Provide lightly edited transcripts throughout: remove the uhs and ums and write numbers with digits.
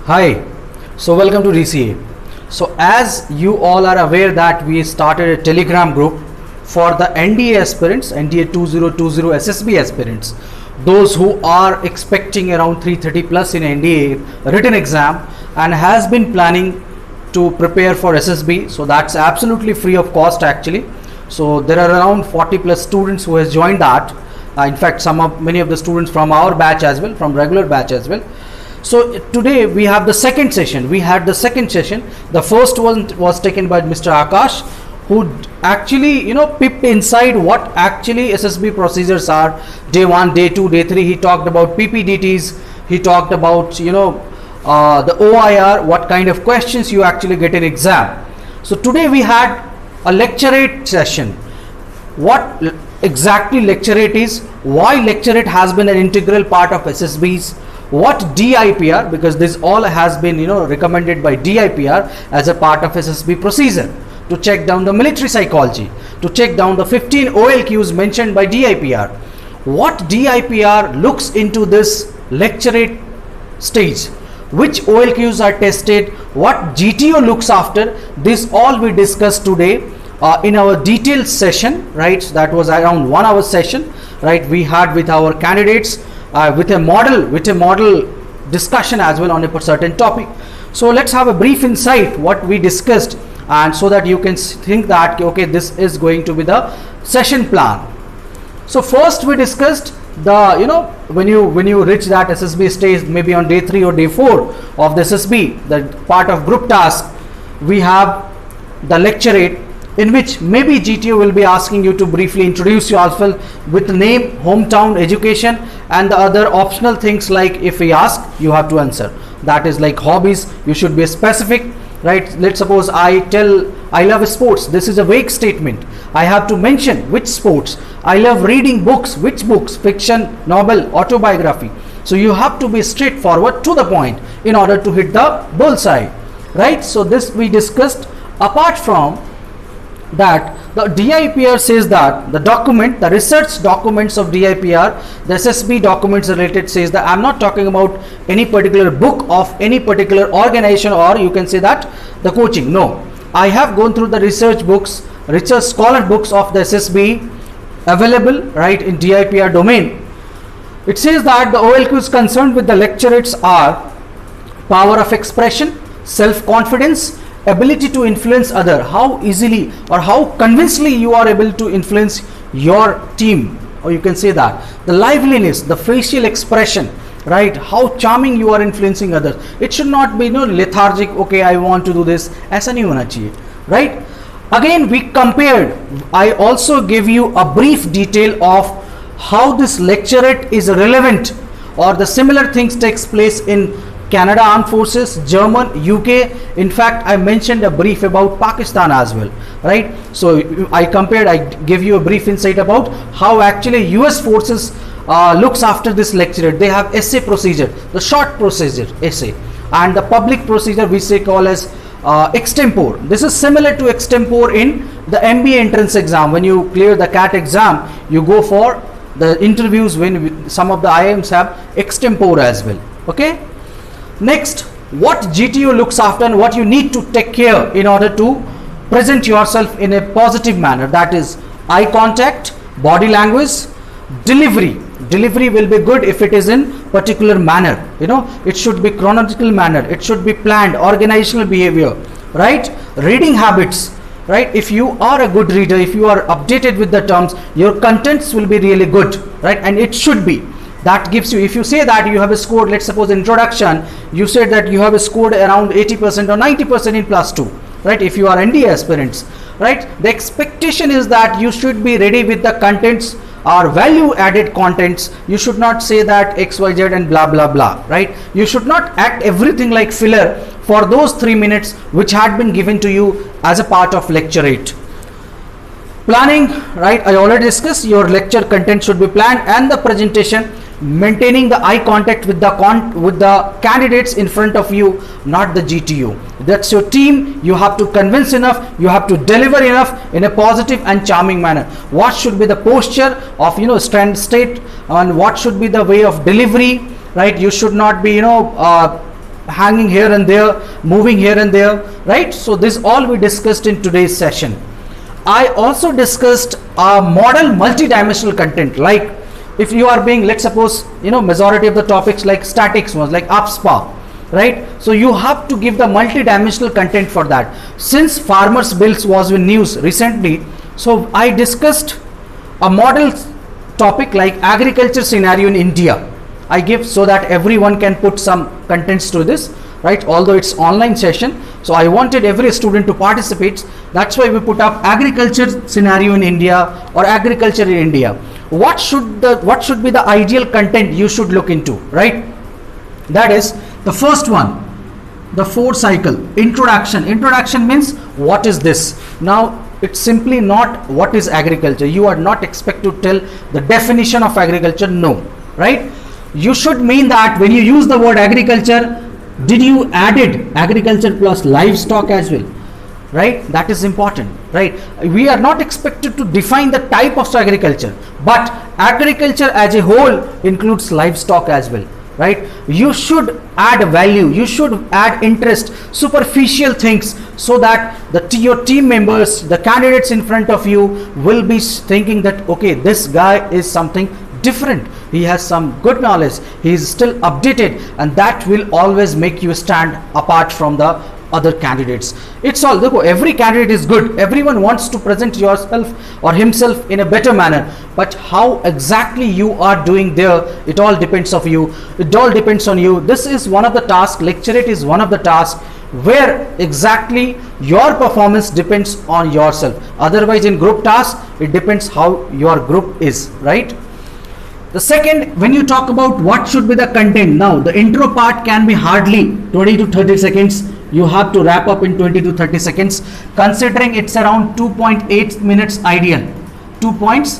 Hi, so welcome to DCA. So as you all are aware that we started a Telegram group for the NDA aspirants, NDA 2020 SSB aspirants, those who are expecting around 330 plus in NDA written exam and has been planning to prepare for SSB. So that's absolutely free of cost actually. So there are around 40 plus students who has joined that. In fact, many of the students from our batch as well, from regular batch as well. So today we have the second session. We had the second session. The first one was taken by Mr. Akash, who actually peeped inside what actually SSB procedures are. Day 1, day 2, day 3. He talked about PPDTs. He talked about the OIR, what kind of questions you actually get in exam. So today we had a lecturate session. What exactly lecturate is, why lecturate has been an integral part of SSBs, what DIPR, because this all has been recommended by DIPR as a part of SSB procedure, to check down the military psychology, to check down the 15 OLQs mentioned by DIPR. What DIPR looks into this lecturate stage, which OLQs are tested, what GTO looks after, this all we discussed today in our detailed session, right? That was around 1 hour session, right? We had with our candidates with a model discussion as well on a certain topic. So let's have a brief insight what we discussed, and so that you can think that okay, this is going to be the session plan. So first we discussed the when you reach that SSB stage, maybe on day 3 or day 4 of the SSB, the part of group task, we have the lecturate, in which maybe GTO will be asking you to briefly introduce yourself with name, hometown, education, and the other optional things, like if we ask, you have to answer. That is like hobbies, you should be specific, right? Let's suppose I tell I love sports. This is a vague statement. I have to mention which sports. I love reading books. Which books? Fiction, novel, autobiography. So you have to be straightforward to the point in order to hit the bullseye, right? So this we discussed. Apart from that, the DIPR says that the research documents of DIPR, the SSB documents related, says that I'm not talking about any particular book of any particular organization, or you can say that the coaching. No, I have gone through the research books, research scholar books of the SSB available right in DIPR domain. It says that the OLQs concerned with the lecturates are power of expression, self-confidence, ability to influence other, how easily or how convincingly you are able to influence your team, or you can say that the liveliness, the facial expression, right, how charming you are influencing others. It should not be lethargic, okay, I want to do this, aisa nahi hona chahiye, right? Again we compared, I also give you a brief detail of how this lecturate is relevant, or the similar things takes place in Canada Armed Forces, German, UK. In fact, I mentioned a brief about Pakistan as well, right? So I compared, I give you a brief insight about how actually US forces looks after this lecturate. They have essay procedure, the short procedure essay, and the public procedure which they call as extempore. This is similar to extempore in the MBA entrance exam. When you clear the CAT exam, you go for the interviews when some of the IIMs have extempore as well, okay? Next, what GTO looks after and what you need to take care in order to present yourself in a positive manner. That is eye contact, body language, delivery. Delivery will be good if it is in particular manner. It should be chronological manner. It should be planned, organizational behavior, right? Reading habits, right? If you are a good reader, if you are updated with the terms, your contents will be really good, right? And it should be. That gives you, if you say that you have a score, let's suppose introduction, you said that you have a scored around 80% or 90% in +2, right? If you are NDA aspirants, right? The expectation is that you should be ready with the contents or value added contents. You should not say that XYZ and blah blah blah, right? You should not act everything like filler for those 3 minutes which had been given to you as a part of lecturate. Planning, right? I already discussed your lecture content should be planned, and the presentation, maintaining the eye contact with the candidates in front of you, not the GTO. That's your team. You have to convince enough, you have to deliver enough in a positive and charming manner. What should be the posture of stand state, and what should be the way of delivery, right? You should not be hanging here and there, moving here and there, right? So this all we discussed in today's session. I also discussed model multidimensional content, like if you are being, let's suppose, majority of the topics like statics ones, like APSPA, right? So you have to give the multidimensional content for that. Since farmers bills was in news recently, so I discussed a model topic like agriculture scenario in India. I give so that everyone can put some contents to this, right? Although it's online session, so I wanted every student to participate. That's why we put up agriculture scenario in India or agriculture in India. What should be the ideal content you should look into, right? That is the first one, the 4 cycle introduction. Introduction means what is this? Now it's simply not what is agriculture. You are not expected to tell the definition of agriculture, no, right? You should mean that when you use the word agriculture, did you added agriculture plus livestock as well, right? That is important, right? We are not expected to define the type of agriculture, but agriculture as a whole includes livestock as well, right? You should add value, you should add interest, superficial things, so that your team members, the candidates in front of you will be thinking that, okay, this guy is something different, he has some good knowledge, he is still updated, and that will always make you stand apart from the other candidates. It's all, look, every candidate is good, everyone wants to present yourself or himself in a better manner, but how exactly you are doing there, it all depends on you. It all depends on you. This is one of the tasks, lecturate is one of the tasks where exactly your performance depends on yourself. Otherwise in group tasks, it depends how your group is, right? The second, when you talk about what should be the content, now the intro part can be hardly 20 to 30 seconds. You have to wrap up in 20 to 30 seconds, considering it's around 2.8 minutes ideal. 2 points.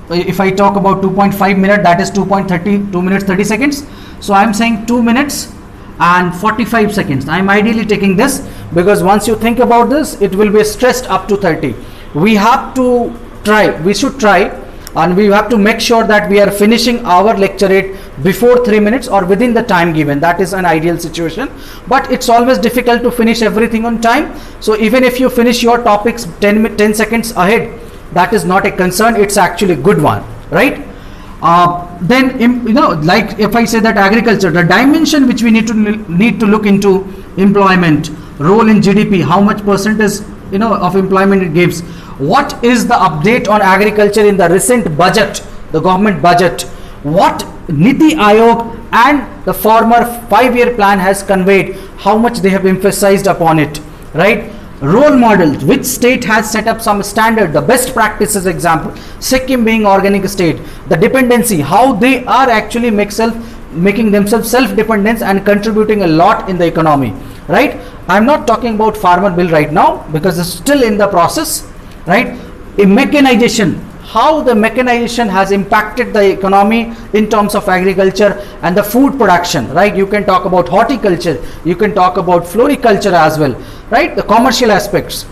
If I talk about 2.5 minutes, that is 2.30, 2 minutes 30 seconds. So I'm saying 2 minutes and 45 seconds. I'm ideally taking this because once you think about this, it will be stressed up to 30. We have to try, we should try, and we have to make sure that we are finishing our lecturate before 3 minutes or within the time given. That is an ideal situation, but it's always difficult to finish everything on time. So even if you finish your topics 10 seconds ahead, that is not a concern, it's actually a good one, right? Then like if I say that agriculture, the dimension which we need to look into, employment, role in GDP, how much percentage of employment it gives. What is the update on agriculture in the recent budget, the government budget? What Niti Aayog and the former 5-year plan has conveyed, how much they have emphasized upon it, right? Role models, which state has set up some standard, the best practices example, Sikkim being organic state, the dependency, how they are actually making themselves self-dependent and contributing a lot in the economy, right? I'm not talking about farmer bill right now because it's still in the process, right? A mechanization, how the mechanization has impacted the economy in terms of agriculture and the food production, right? You can talk about horticulture, you can talk about floriculture as well, right? The commercial aspects.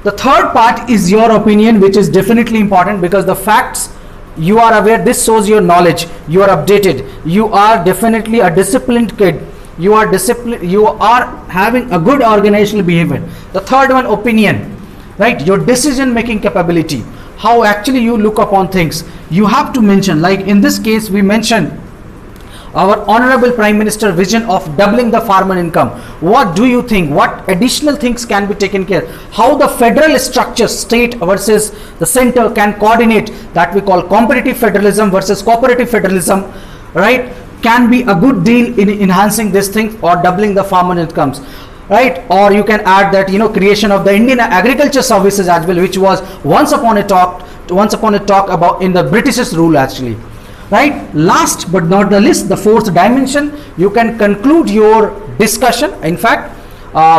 The third part is your opinion, which is definitely important because the facts, you are aware, this shows your knowledge, you are updated, you are definitely a disciplined kid, you are disciplined, you are having a good organizational behavior. The third one, opinion, right? Your decision making capability, how actually you look upon things. You have to mention, like in this case we mentioned our honorable Prime Minister vision of doubling the farmer income. What do you think? What additional things can be taken care? How the federal structure, state versus the center, can coordinate, that we call competitive federalism versus cooperative federalism, right? Can be a good deal in enhancing this thing or doubling the farmer incomes, right? Or you can add that creation of the Indian agriculture services as well, which was once upon a talk about in the British's rule actually, right? Last but not the least, the fourth dimension, you can conclude your discussion. In fact,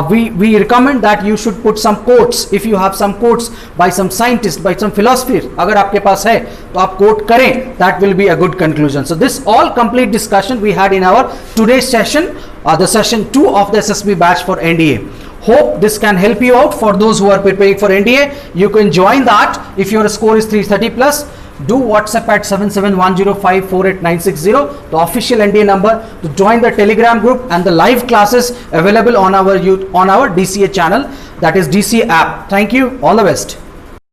we recommend that you should put some quotes. If you have some quotes by some scientists, by some philosophers, अगर आपके पास है तो आप quote करें, that will be a good conclusion. So this all complete discussion we had in our today's session, the session 2 of the SSB batch for NDA. Hope this can help you out. For those who are preparing for NDA, you can join that. If your score is 330 plus, do WhatsApp at 7710548960, the official NDA number, to join the Telegram group and the live classes available on our DCA channel, that is DCA app. Thank you. All the best.